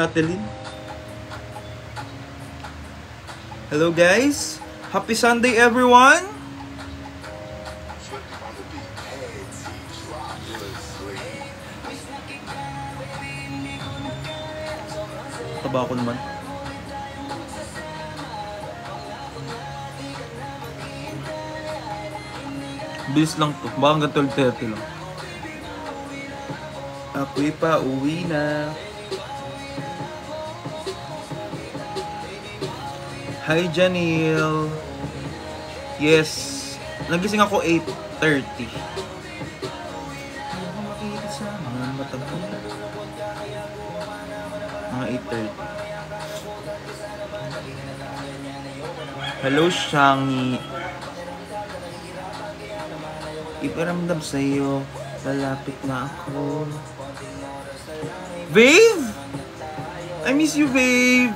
Natalie. Hello guys. Happy Sunday everyone. Taba ako naman. Bilis lang to. Baka hanggang 12:30 lang. Ako'y pa uwi na. Hi Janil. Yes. Nagising ako 8:30. Makikita sa mga matagpo. Mga 8:30. Hello Shangi. Iparamdam sa'yo. Lalapit na ako. Babe! I miss you, babe!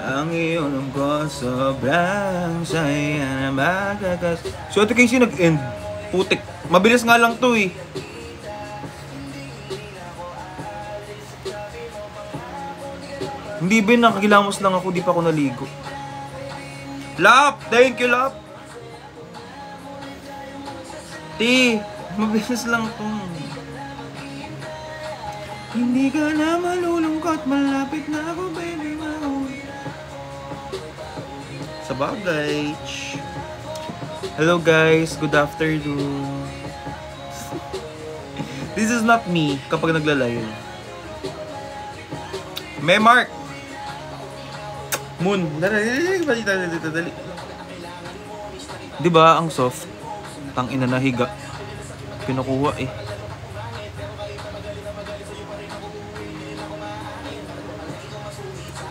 Ang iyong ko sobrang saya na magagas. So ito kasi nag-end. Putik. Mabilis nga lang to eh. Hindi ba nakakilamos lang ako, di pa ako naligo. Lap! Thank you, Lap! Ti, mabilis lang to. Hindi ka na malulungkot, malapit na ako, baby mo. Sabagay. Hello guys, good afternoon. This is not me kapag naglalayo. May Mark. Moon. Dali. Diba ang soft? Tangina na higa. Pinukuha eh.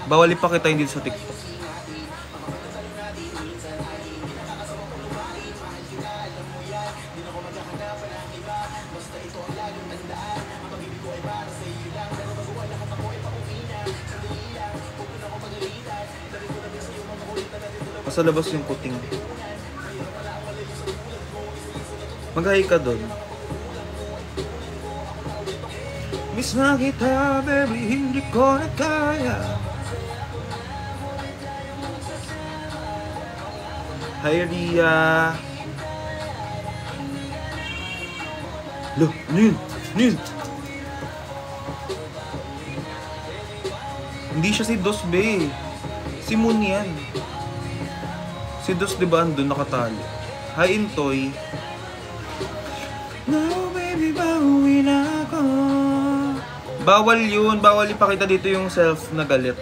Bawal ipakita hindi sa TikTok. Sa labas yung puting. Mag-hi ka doon. Miss na kita, baby, hindi ko na kaya. Hi, Ria. Lo, Nin. Hindi siya si Dos B. Si Moon yan. Si Dos diba andun nakatali? Hi Intoy. No baby, bawi na ako. Bawal yun. Bawal ipakita dito yung self na galit.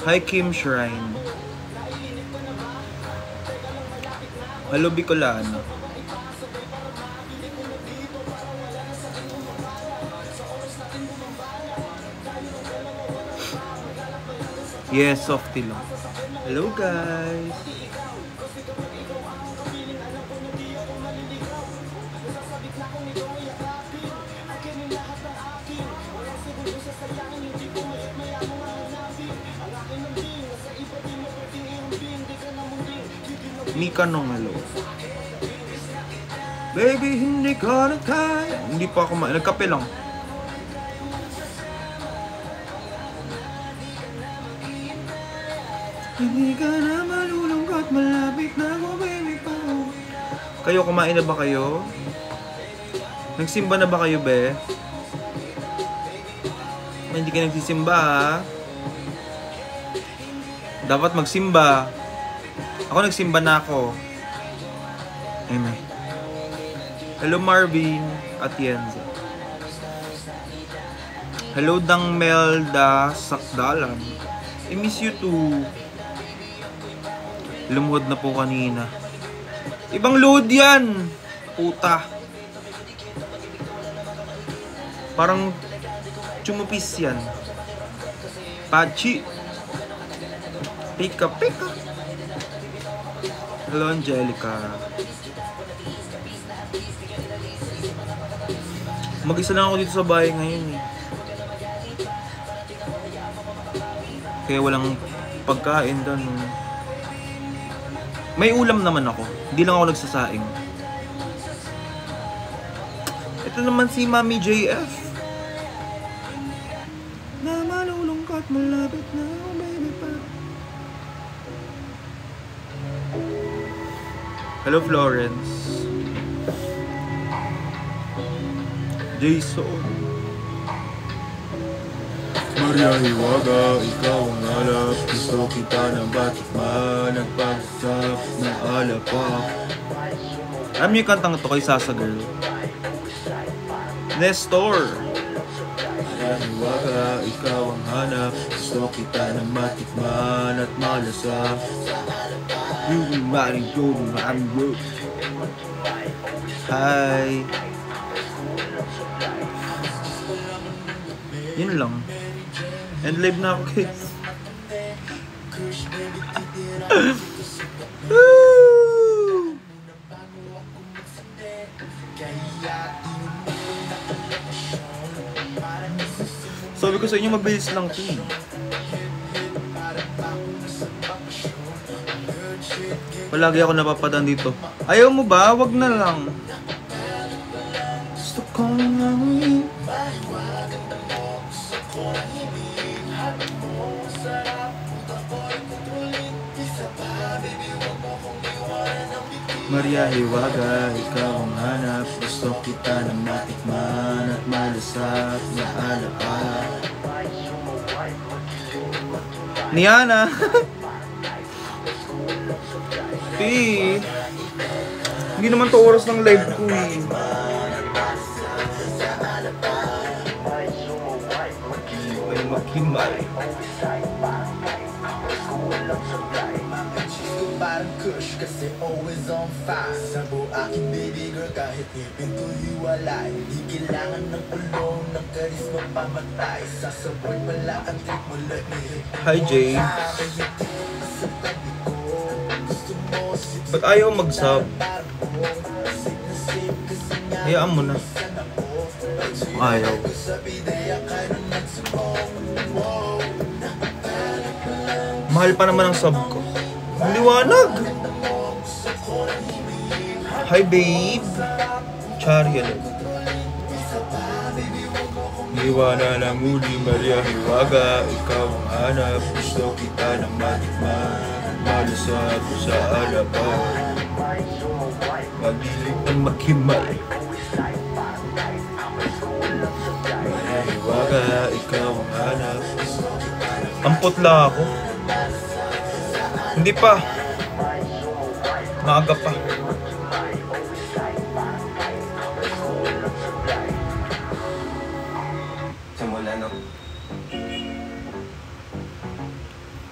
Hi Kim Shrine. Hello Bicolano. Yes, softy lang. Hello guys. Mika nung hello. Baby, hindi ka na kaya. Hindi pa ako nagkape lang. Hindi ka na malulungkot, malapit na ako, baby pa. Kayo, kumain na ba kayo? Nagsimba na ba kayo, be? Hindi ka nagsisimba, ha? Dapat magsimba. Ako nagsimba na ako. Amen. Hello Marvin at Yenza. Hello Dang Melda Sakdalan. I miss you too. Lumuhod na po kanina. Ibang load yan. Puta. Parang chumupis yan. Pachi. Pika. Hello Angelica. Mag-isa lang ako dito sa bahay ngayon eh. Kaya walang pagkain doon. May ulam naman ako. Hindi lang ako nagsasaing. Ito naman si Mami JF. Na malulungkot, malapit na, baby pa. Hello, Florence. Jason. Maria Hiwaga, ikaw ang alap. Gusto kita ng batikman. Nagpagsak ng alapak. Alam niyo yung kantang ito kay Sasa Girl? Nestor. Maria Hiwaga, ikaw ang hanap. Gusto kita ng matikman at malasak. You will marry go to my road. Hi. Yun lang. And live na ako, guys. Sabi ko sa inyo, mabilis lang ito. Palagi ako napapadaan dito. Ayaw mo ba? Wag na lang. Gusto kong ngayon. Maria Hiwaga, ikaw ang hanap. Gusto kita ng matikman at malasak na alapak. Niana. Hindi naman to oras ng live ko eh. Ay maghimay. Parang kush kasi always on fire. Sabo aking baby girl kahit ngipin ko hiwalay. Di kailangan ng ulong, ng karisma pamatay. Sasaboy pala ang trip mo, let me hit. Hi Jay. Ba't ayaw mag-sub? Hayaan mo na. Ayaw. Mahal pa naman ang sub ko. Ang liwanag! Hi babe! Chariel. Iwana ng muli, Maria Hiwaga. Ikaw ang hanap. Gusto kita ng matikman. Malasag sa alapan. Magilig ng maghimay. Maria Hiwaga. Ikaw ang hanap. Ang putla ako. Hindi pa. Maaga pa.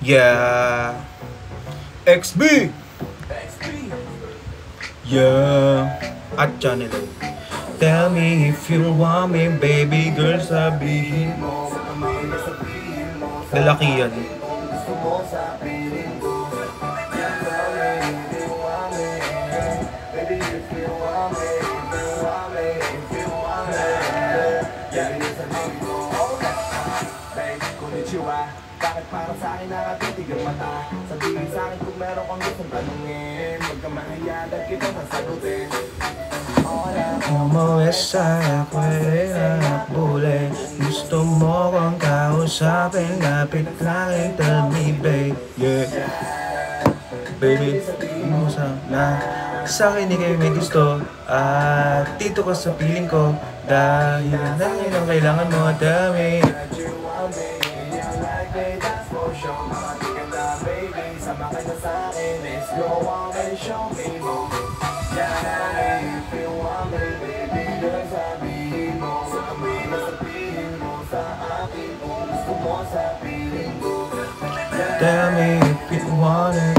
Yeah. XB. Yeah. At channel. Tell me if you want me, baby girl, sabihin mo. Lalaki yan. Bakit parang sa akin nakatitig ang mata? Sabihin sa akin kung meron kang gustong tanungin. Huwag ka mahayagad kita sasagutin. Umuwi sa akwela bule. Gusto mo kong kausapin. Lapit lang, tell me babe. Yeah. Baby, mo sa akin di kayo may gusto. At dito ka sa piling ko. Dahil na yun ang kailangan mo. Tell me. Tell me if you want it.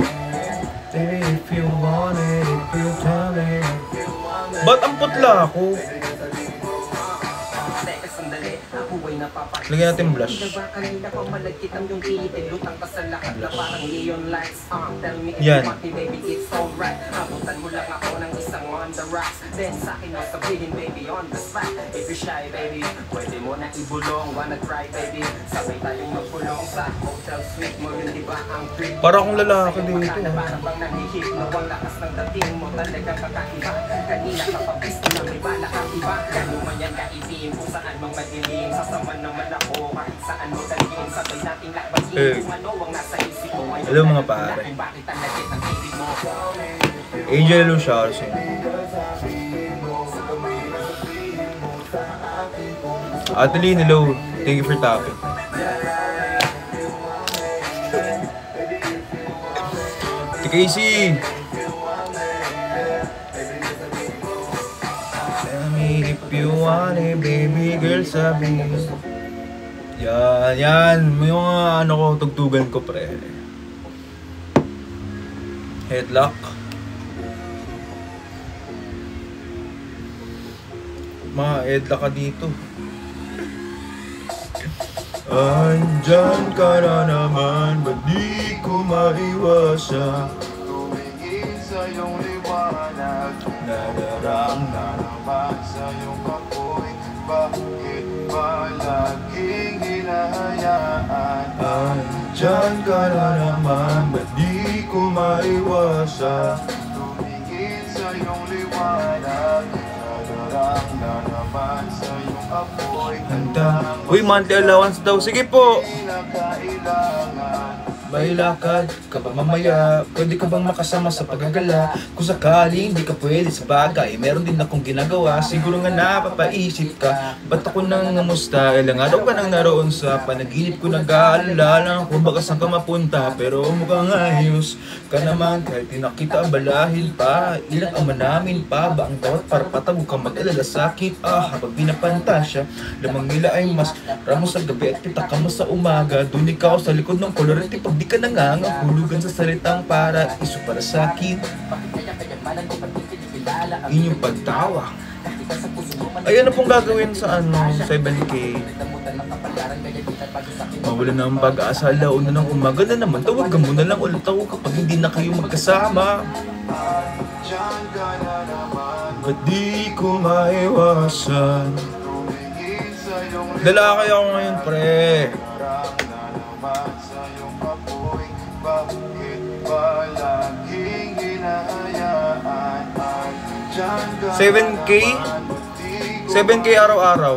Baby, if you want it. If you tell me. Ba't ang putla ako? Lagyan natin blush. Yan. Abutan mo lang ako ng isang on the rocks. Then sa akin mo sabihin baby on the spot. If you're shy baby, pwede mo na ibulong. Wanna try baby, sabay tayong magpulong sa hotel suite mo. Yun diba ang treat? Para akong lalaki dito. Parang bang nanghihip na ang lakas ng dating mo. Talagang kakaiba. Kanina ka pa piste na may bala kang iba. Kano man yan kaibin kung saan mang madilim. Sasama naman ako kahit saan mo dalhin. Sabay nating lakbayin kung ano ang nasa isip mo. Hello mga pare. Bakit ang lagit ng ibig mo? Angel Lu Sharson. Adeline, hello. Thank you for tapping. TKC. Tell me if you want it, baby girl, sabi. Yan. May mga ano ko, tugtugan ko, pre. Headlock. Mga headlock ka dito. Andyan ka na naman, ba't di ko maiwasan? Tumingin sa iyong liwanag, Nadarang na naman sa iyong apoy. Bakit ba laging hinahayaan? Andyan ka na naman, ba't di ko maiwasan? Tumingin sa iyong liwanag, nadarang na naman sa iyong apoy. Handa. Uy, monthly allowance daw. Sige po. Hindi na kailangan. May lakad ka ba mamaya? Pwede ka bang makasama sa paggagala? Kung sakaling hindi ka pwede sa bagay, meron din akong ginagawa. Siguro nga napapaisip ka, ba't ako nang namusta? Ilang araw ka nang naroon sa panaginip ko, nag-aalala kung baka saan ka mapunta. Pero mukhang ayos ka naman kahit di na kita balahin pa. Ilang ama namin pa ba ang tawat para patago ka mag-alala sa akin? Habang pinapantasya, lamang nila ay mas ramos sa gabi at pitak ka mo sa umaga. Doon ikaw sa likod ng kolorete pag di ka nangangahulugan sa salitang para iso para sa akin. Inyong pagtawa. Ay, ano pong gagawin sa 7K? Mawala na ang pag-asa, laon na ng umaga na naman. Tawagan mo na lang ulit ako kapag hindi na kayo magkasama. Diyan ka na naman. Ba't di ko maiwasan? Tumingin sa iyong Lalaki ako ngayon, pre. liwanag, na naman sa iyong apoy. Bakit ba laging hinahayaan? Diyan ka 7K? naman, di ko 7K araw-araw.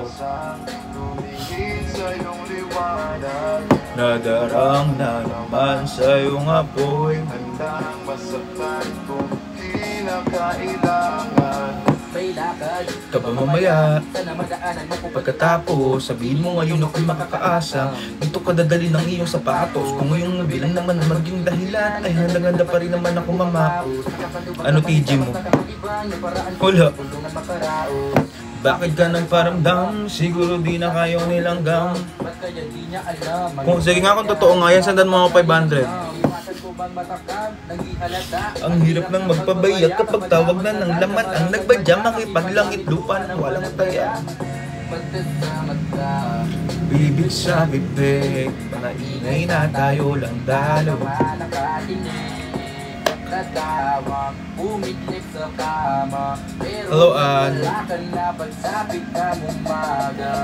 tumingin sa iyong liwanag. Nadarang na naman sa iyong apoy. Handang masaktan kung di na kailangan. May lakad Ka ba mamaya? sana madaanan mo kung Pagkatapos, sabihin mo ngayon ako'y makakaasa. Dito ka dadali ng iyong sapatos. Kung ngayong nabilang naman maging dahilan, ay handang-handa pa rin naman ako mamapos. Ano TG mo? Wala. Bakit ka nagparamdam? Siguro di na kayo nilang gam. Ba't kaya di niya alam? Kung sige nga kung totoo nga yan, sandan mo ako 500. Iwasan ko bang matakam? Naghihalata? Ang hirap ng magpabayag kapag tawag na ng laman. Ang nagbadya makipaglangit lupa na walang taya. Magkasamat ka. Bibig sa bibig, mga ingay na tayo lang dalawa. Nakadinig, tatawag, umidlip sa kama. Pero Hello, Ann. wala ka na pagsapit ka umaga.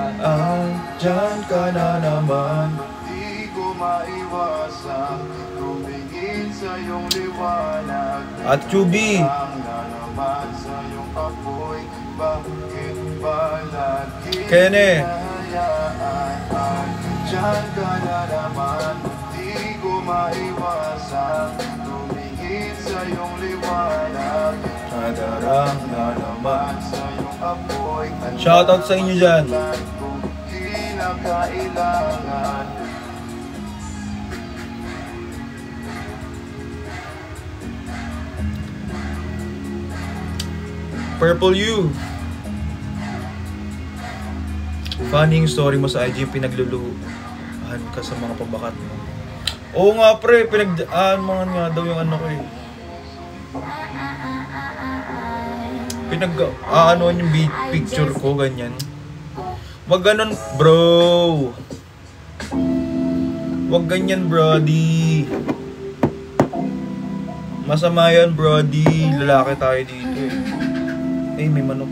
Dyan ka na naman. Di ko maiwasan tumingin sa iyong liwanag. At Chubi, Ang na naman sa iyong apoy. Bakit ba laging Kene. hinahayaan? Diyan ka na naman. Di ko maiwasan tumingin sa iyong liwanag. nadarang na naman. Sa iyong apoy. Shoutout sa inyo dyan. Kung di na kailangan. Purple U. Funny yung story mo sa IG, pinagluluhan ka sa mga pabakat mo. Oo nga pre, mga nga daw yung ano ko eh. Ano yung picture ko, ganyan. Wag ganun, bro. Wag ganyan, brody. Masama yan, brody. Lalaki tayo dito eh. Eh, may manok.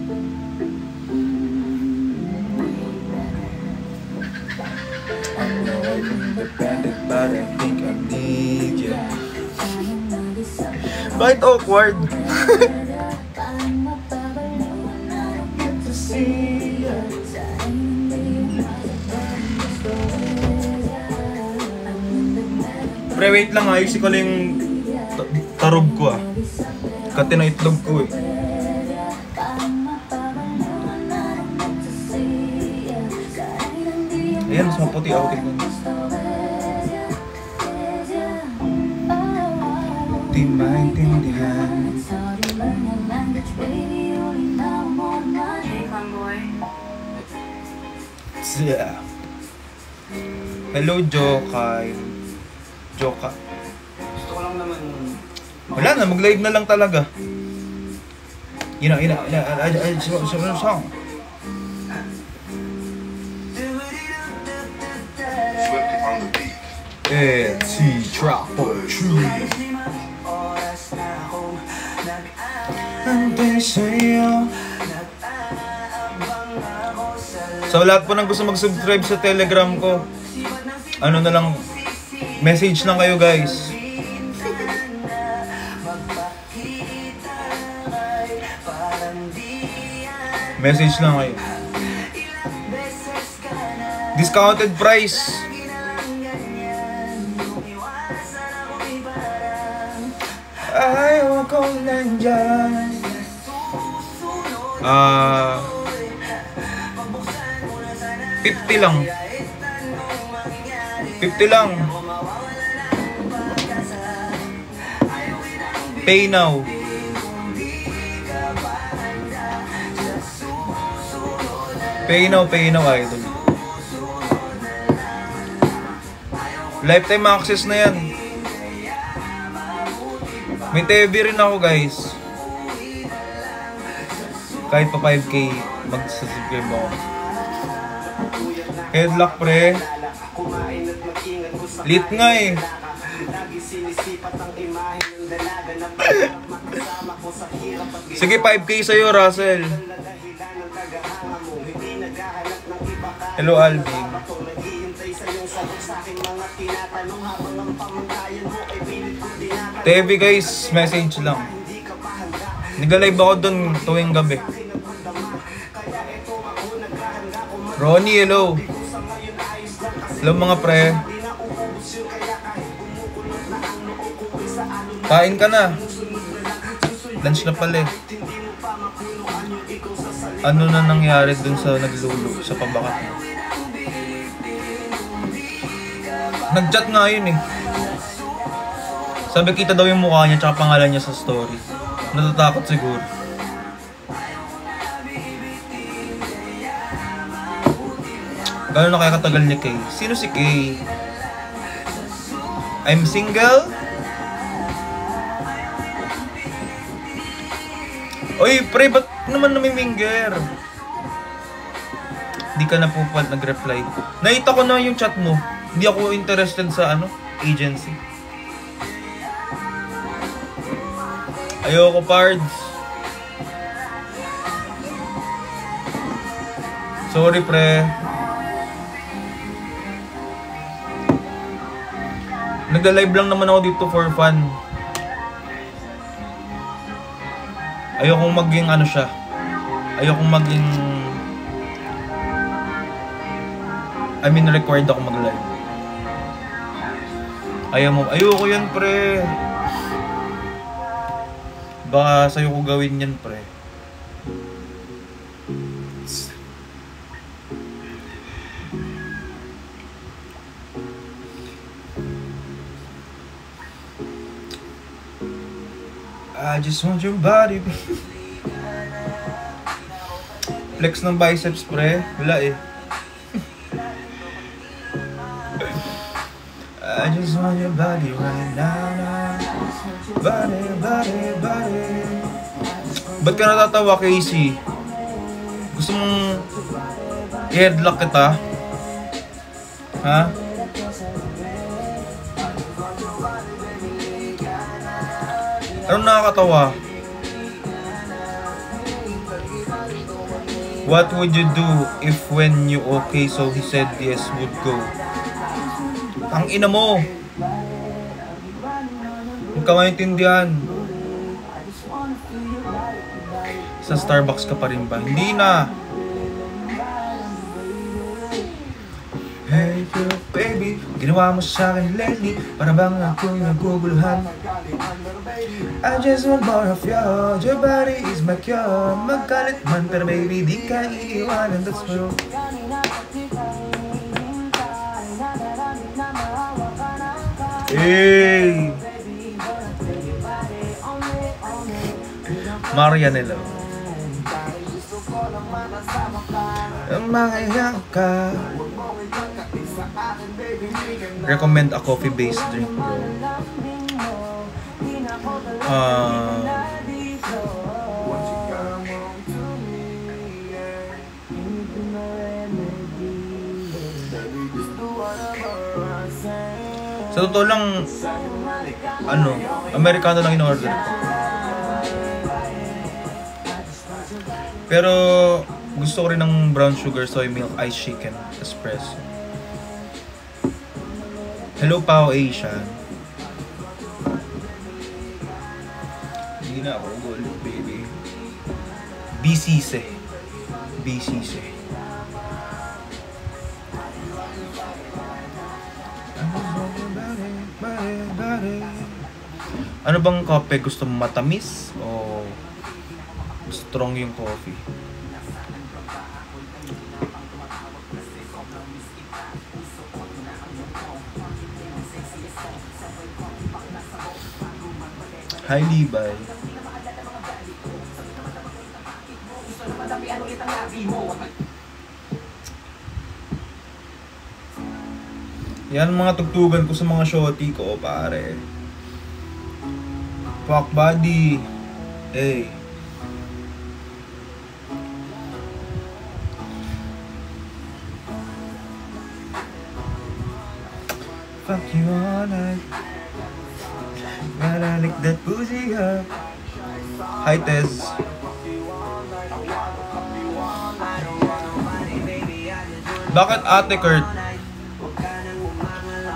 Independent, but I think I need you. Bakit awkward? Pre, wait lang, ayusin ko lang yung tarog ko ah. Kati na itlog ko eh. Ayan, mas maputi ako tignan. Di maintindihan. Yeah. Hello, Jokay. Joka. Gusto ko lang naman. Wala na, mag-live na lang talaga. Song. Swifty on the beat. It's Trap for Tree. So lahat po ng gusto mag-subscribe sa Telegram ko, ano na lang, message lang kayo guys. Message lang kayo. Discounted price. Ayaw ko nandyan. 50 lang. 50 lang. Pay now. Pay now, idol. Lifetime access na yan. May TV rin ako, guys. Kahit pa 5K, mag-subscribe ako. Headlock, pre. Lit nga eh. Sige, 5K sa'yo, Russell. Hello, Alvin. TV guys, message lang. Nag-live ako dun tuwing gabi. Ronnie, hello. Hello mga pre. Kain ka na. Lunch na pala eh. Ano na nangyari dun sa naglulu sa pabakat mo? Nag-chat nga yun eh. Sabi kita daw yung mukha niya tsaka pangalan niya sa story. Natatakot siguro. Gano'n na kaya katagal ni Kay? Sino si Kay? I'm single? Oy, pre, ba't naman namiminger? Di ka na po pa nag-reply. Nakita ko na yung chat mo. Hindi ako interested sa agency. Ayoko, pards. Sorry, pre. Nagla-live lang naman ako dito for fun. Ayokong maging siya. Ayokong maging... required ako mag-live. Ayoko yan, pre. Baka sa'yo ko gawin yan, pre. I just want your body. Flex ng biceps, pre. Wala eh. I just want your body right now. Body. Ba't ka natatawa, Casey? Gusto mong i-headlock kita? Ha? Anong nakakatawa? What would you do if when you okay so he said yes would go? Ang ina mo! Huwag ka maintindihan. Sa Starbucks ka pa rin ba? Hindi na! Hey girl, baby, ginawa mo sa akin lately, para bang ako'y naguguluhan. I just want more of you, your body is my cure. Magkalit man pero baby, di ka iiwanan, that's true. Hey! Marianela. Makayak ka. Recommend a coffee-based drink, bro. Sa totoo lang, Americano lang in-order ko. Pero gusto ko rin ng brown sugar, soy milk, ice shaken, espresso. Hello, Pao Asian. Hindi na ako ulit, baby. BCC. Ano bang kape gusto mo, matamis o strong yung coffee? Hi, Libay. Yan mga tugtugan ko sa mga shorty ko, pare. Fuck body. Hey. Fuck you all night. Gotta lick that pussy up. Hi, Tez. Bakit ate, Kurt?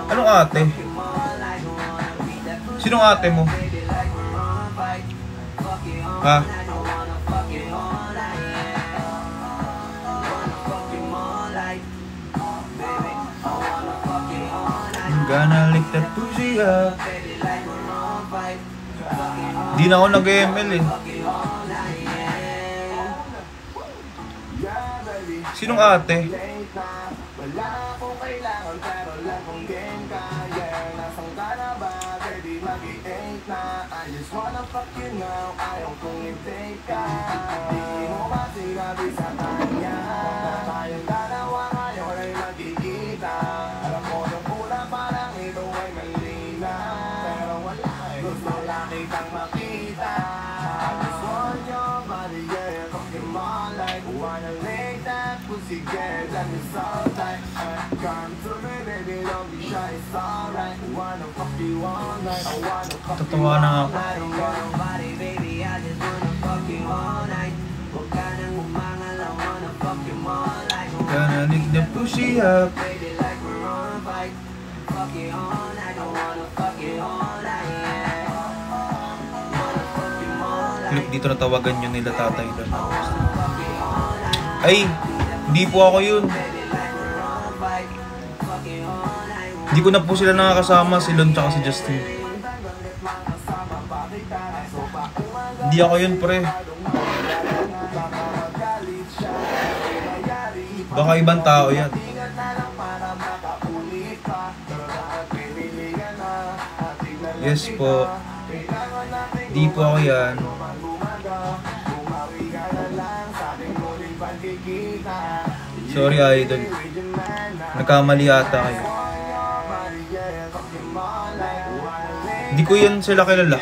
Anong ate? Sinong ate mo? Ha? I'm gonna lick that pussy up. Di na ako nag-ML eh. Sinong ate? Wala akong kailangan pero lang kung game ka. Yeah, nasaan ka na ba? Baby, mag-i-8 na. I just wanna fuck you now. Ayaw kong i-take ka. Di mo ba sinabi sa kanya? Tayong dalawa ngayon ay magkikita. Alam ko yung una parang ito ay malina. Pero wala eh, gusto lang kitang makita. I just want your body, yeah. Fuck you more like wanna lick that pussy, yeah. Let me so tight. Come to me, baby, don't be shy, it's alright. Wanna fuck you all night. I wanna fuck you Tatawa na ako. Body, baby, I just wanna fuck you all night. Huwag ka nang umangal, I wanna fuck you more like. Gonna lick the pussy up. Baby, like we're on a bike. Fuck you all night, I wanna fuck you all night, yeah. Wanna fuck you more like. Click dito na tawagan nyo nila tatay doon. Ay, hindi po ako yun. Hindi ko na po sila nakakasama, si Lon tsaka si Justin. Hindi ako yun, pre. Baka ibang tao yan. Yes po. Hindi po ako yan. Sorry, idol. Nagkamali ata kayo. Hindi ko yan sila kilala.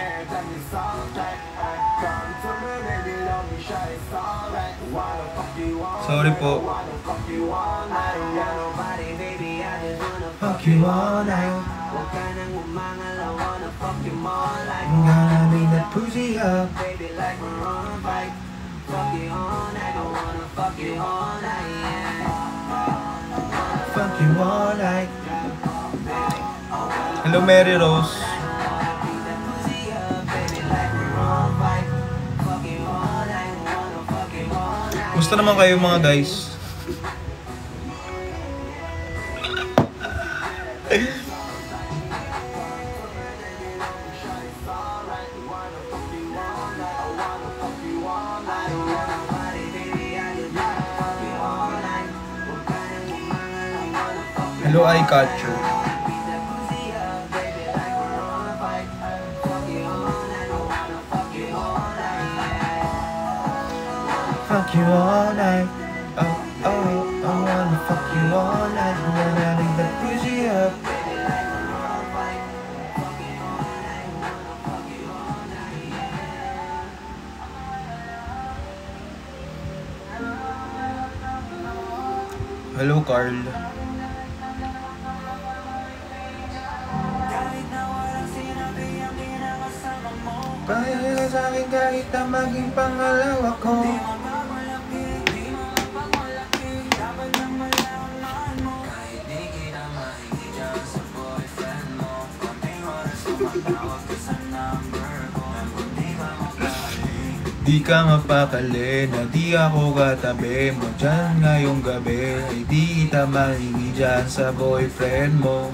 Sorry po. Fuck you all night. Yeah, nobody, baby, I just wanna Fuck you all night. Huwag ka nang umangal, I wanna fuck you more like I'm gonna bring that pussy up. baby, like we're on a bike. Fuck you all night, I wanna fuck you all night, yeah. Fuck you all night. Hello, Mary Rose. Gusto naman kayo mga guys? Hello, I catch you. Fuck you all night. Oh, oh, I wanna fuck you all night. When I bring that pussy up. Hello, Carl. Kaya ka sa akin kahit na maging pangalawa ko. Di ka mapakali na di ako katabi mo dyan ngayong gabi. Ay di kita mahingi dyan sa boyfriend mo.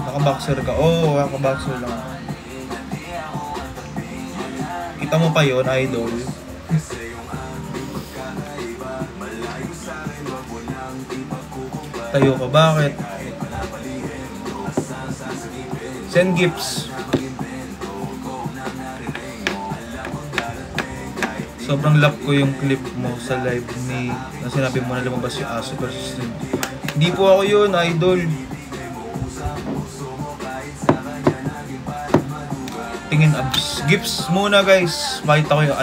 Naka-boxer ka? Oo, naka-boxer lang ako. Kita mo pa yun, idol? Tayo ka, bakit? Send gifts. Sobrang lap ko yung clip mo sa live ni na sinabi mo na lumabas yung aso persistent. Hindi po ako yun, idol. Tingin abs. Gifts muna guys. Makita ko yung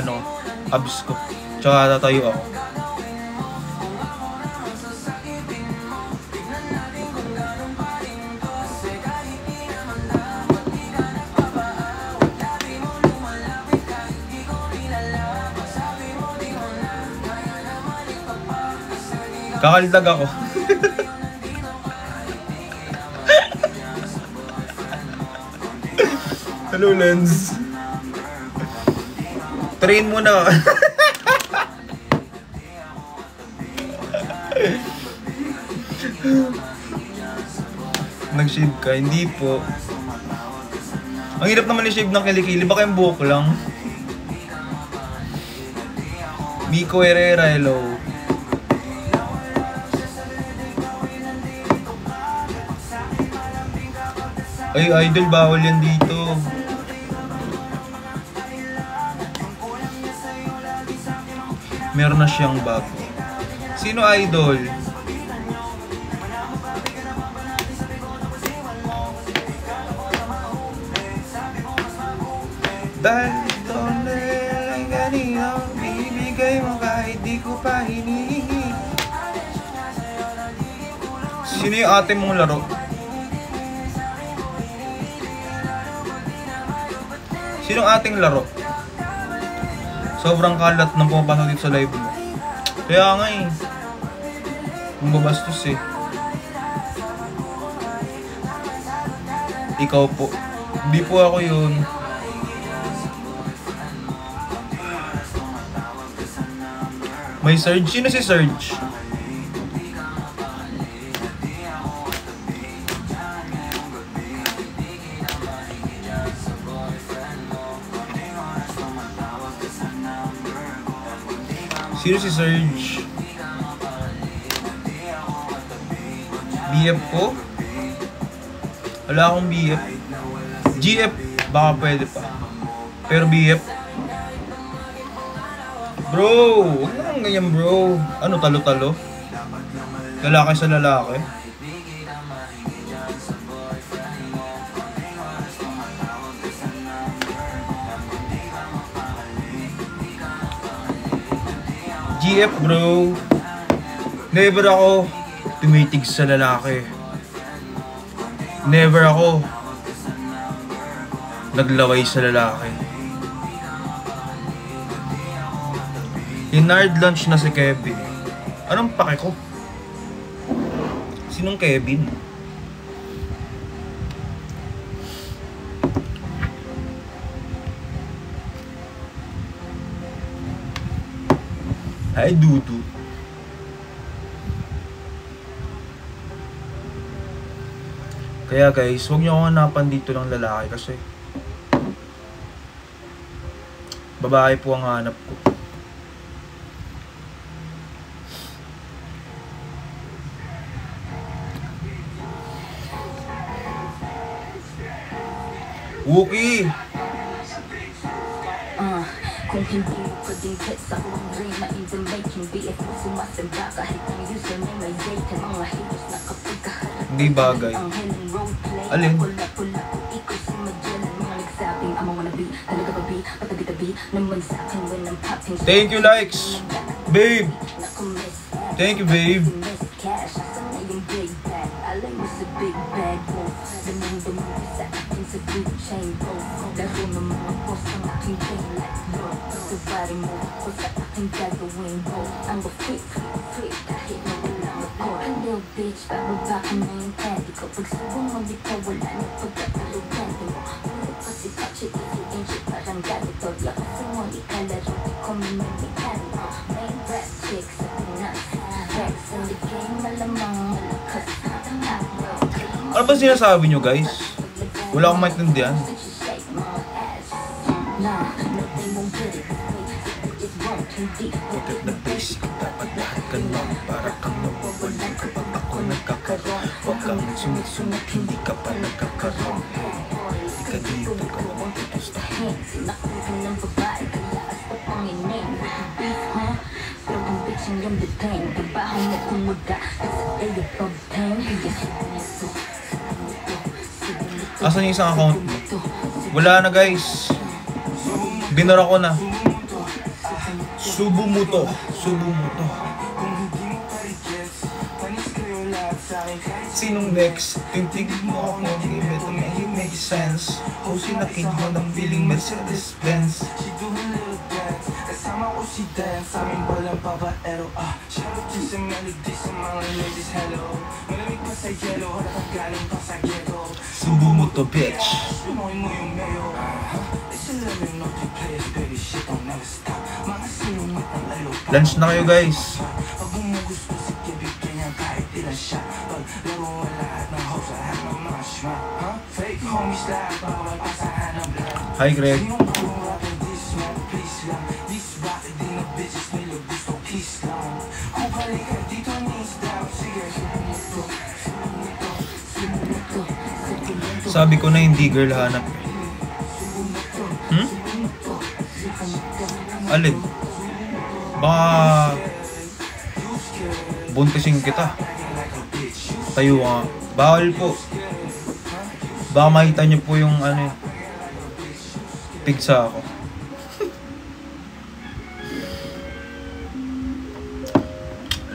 abs ko. Tsaka tatayo ako. Kakaldag ako. Hello, Lens. Train muna. Nag-shave ka? Hindi po. Ang hirap naman i-shave ng kilikili. Baka yung buhok lang. Miko Herrera, hello. Ay, idol, bawal yan dito. Meron na siyang bago. Sino, idol? Dahil ito na lang ganito, bibigay mo kahit di ko pa hinihingi. Sino yung ate mong laro? Sinong ating laro? Sobrang kalat nang pumapasok dito sa live mo. Kaya nga eh. Mababastos eh. Ikaw po. Hindi po ako yun. May Surge? Sino si Surge? Sino si Surge? BF ko? Wala akong BF. GF, baka pwede pa. Pero BF? Bro, huwag naman ganyan bro. Ano, talo-talo? Lalaki sa lalaki? GF bro. Never ako tumitig sa lalaki. Never ako naglaway sa lalaki. Hinard lunch na si Kevin. Anong pake ko? Sinong Kevin? Hi Dudu. Kaya guys, huwag niyo akong hanapan dito ng lalaki kasi babae po ang hanap ko. Wookie! Kung hindi mo pwedeng hit sa kong dream, ma-even making BF mo sumasamba kahit ang username ay date. Mga haters na kapag kaharap Hindi bagay. ang healing roleplay. Alin? Pula-pula ko ikaw si Magellan. Mga nagsabing I'm a wannabe, talaga ba be? Patabi-tabi naman sa akin when I'm popping. Thank you likes! Babe! Thank you babe! Cash, asan na yung big bag? Alay mo sa big bag mo. Damang-damang sa akin sa good chain mo. Laro ng mga boss ang aking chain like mo. Sabari mo ako sa aking gagawin mo. Ang freak kahit na walang ako. Ang little bitch, bababa ka na yung panty ko. Pag sabong mo bitaw, wala na pagkakalugan mo. Puro pa si Pachi, easy angel, parang ganito. Lakas mo, ikalaro, di ko minamikari mo. May rap chick sa Pinas. Rex in the game, malamang malakas. Ano ba sinasabi nyo guys? Wala akong maintindihan. Bakit na basic, dapat lahat ka lang. Para kang nawawalan kapag ako nagkakaroon. Huwag kang sunod-sunod, hindi ka pa nagkakaroon. Hindi ka dito, ka naman gusto. Sinakuha ng babae, kaya asta pang iname. Beef, huh? Pero kung bitch ang yung detain, trabaho mo kumuda, it's a day of pain. Asan yung isang account mo? Wala na guys. Binara ko na. Subo mo to. Subo mo to. Sinong next? Tintigil mo ako. Hindi ito may make sense. O sinakid mo ng feeling Mercedes-Benz. Kasama ko si Dan, sa amin walang babaero. Shoutout din sa melody sa mga ladies, hello. Malamig pa sa yelo, harap galing pa sa ghetto. Subo mo to bitch. Lumoy mo yung mayo. Sila rin not to play, baby shit don't never stop. Mga sinungit ang lalo pa. Lunch na kayo guys. Pag mo gusto si Kevin Kenya kahit ilan siya. Pag laro mo lahat ng hoes, lahat ng mga shma. Fake homies lahat, bawal pasahan ng blood. Hi Greg. Sinong pang rapper, this man, please lang. This rock, di na bitches, nila gusto, please lang. Kung balikan dito, knees down, sige. Sabi ko na hindi girl hanap. Alin? Baka buntisin kita. Tayo nga. Bawal po. Baka makita niyo po yung ano, pigsa ako.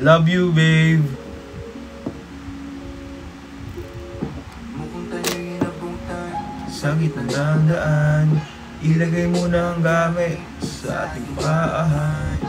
Love you, babe. Sa gitna ng daan, ilagay mo na ang gamit sa ating bahay.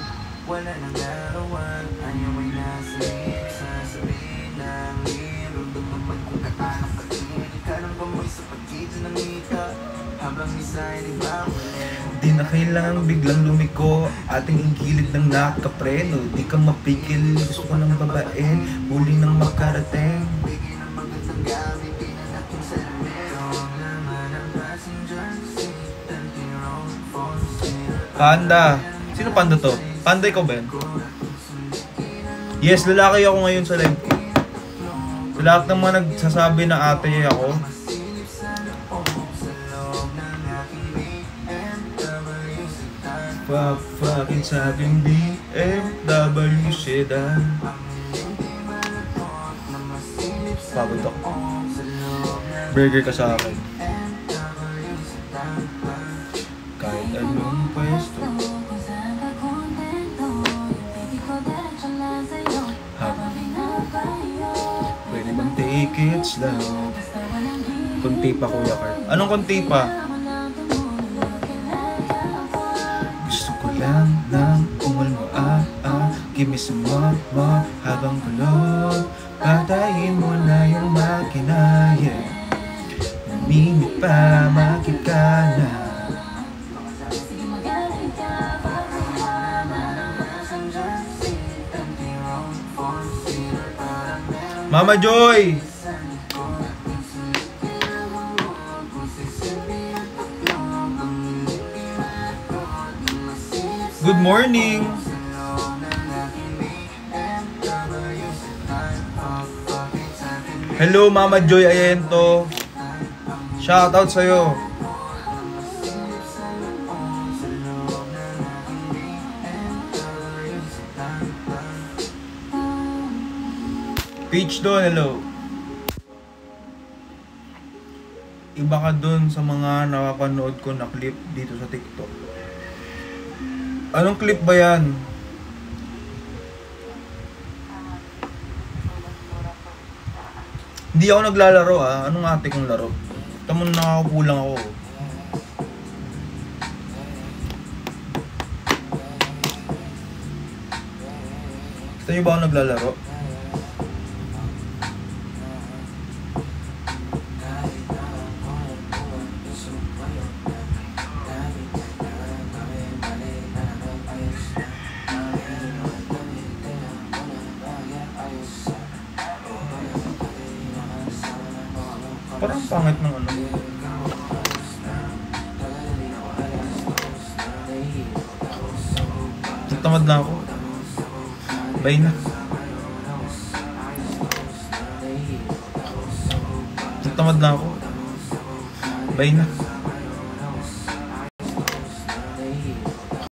Wala nang larawan, ayaw ay nasa sasabihin ng hirundog ng pagkakatanong katingin ka ng pamoy sa pagkita ng ika habang isa ay nagbawalin. Di na kailangang biglang lumiko, ating ingilid ng nakapreno. Di ka mapigil, gusto ko ng babae, huli nang makarating. Bigyan ng magandang gamit, di na natin sa lamero. Ang laman ng passenger seat, empty road for sale. Panda. Sino panda to? Panda ikaw ba yan? Yes, lalaki ako ngayon sa live ko. Sa lahat ng mga nagsasabi na ate ako, fucking sabing BMW sedan. Pagod ako. Burger ka sa akin. Kahit anong pwesto. take it slow. Kunti pa, Kuya Kurt. Anong kunti pa? Gusto ko lang ng umalmo, give me some more, habang kulog. Patayin mo na yung makina, yeah. Minit pa, makit ka na. Mama Joy! Good morning! Hello Mama Joy Ayento! Shoutout sa'yo! Peach doon, hello. Iba ka doon sa mga nakapanood ko na clip dito sa TikTok. Anong clip ba yan? Hindi ako naglalaro Anong ate kong laro? Tamo nakakapulang ako. Gusto niyo ba ako naglalaro? Parang pangit ng ano. Nagtamad na ako. Bye na. Nagtamad na ako. Bye na.